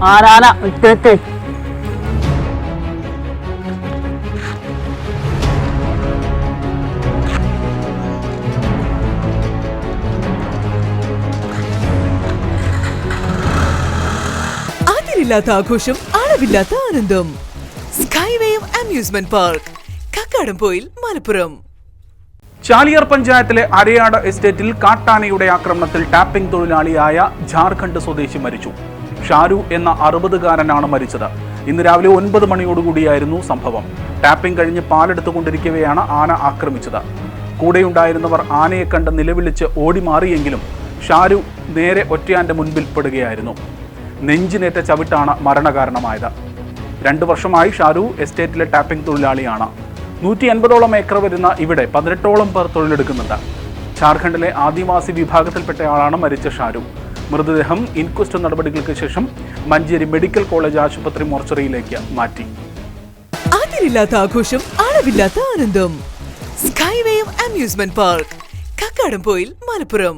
ആരാന ഇട്ടേ അതിരില്ലാത്ത ആഘോഷം, അളവില്ലാത്ത ആനന്ദം. Skywave amusement park, Kakkadampoyil, Malappuram. Chaliyar പഞ്ചായത്തിലെ അരയാട് എസ്റ്റേറ്റിൽ കാട്ടാനയുടെ ആക്രമണത്തിൽ ടാപ്പിംഗ് തൊഴിലാളിയായ ജാർഖണ്ഡ് സ്വദേശി മരിച്ചു. ഷാരു എന്ന 60-കാരനാണ് മരിച്ചത്. ഇന്ന് രാവിലെ 9 മണിയോടുകൂടിയായിരുന്നു സംഭവം. ടാപ്പിംഗ് കഴിഞ്ഞ് പാലെടുത്തുകൊണ്ടിരിക്കവെയാണ് ആന ആക്രമിച്ചത്. കൂടെയുണ്ടായിരുന്നവർ ആനയെ കണ്ട് നിലവിളിച്ച് ഓടി മാറിയെങ്കിലും ഷാരു നേരെ ഒറ്റയാന്റെ മുൻപിൽ പെടുകയായിരുന്നു. നെഞ്ചിനേറ്റ ചവിട്ടാണ് മരണകാരണമായത്. 2 വർഷമായി ഷാരു എസ്റ്റേറ്റിലെ ടാപ്പിംഗ് തൊഴിലാളിയാണ്. 150ഓളം ഏക്കർ വരുന്ന ഇവിടെ 18ഓളം പേർ തൊഴിലെടുക്കുന്നുണ്ട്. ജാർഖണ്ഡിലെ ആദിവാസി വിഭാഗത്തിൽപ്പെട്ടയാളാണ് മരിച്ച ഷാരു. മൃതദേഹം ഇൻക്വസ്റ്റ് നടപടികൾക്ക് ശേഷം മഞ്ചേരി മെഡിക്കൽ കോളേജ് ആശുപത്രി മോർച്ചറിയിലേക്ക് മാറ്റി. അതിരില്ലാത്ത ആഘോഷം, അളവില്ലാത്ത ആനന്ദം. Skywave amusement park, Kakkadampoyil, Malappuram.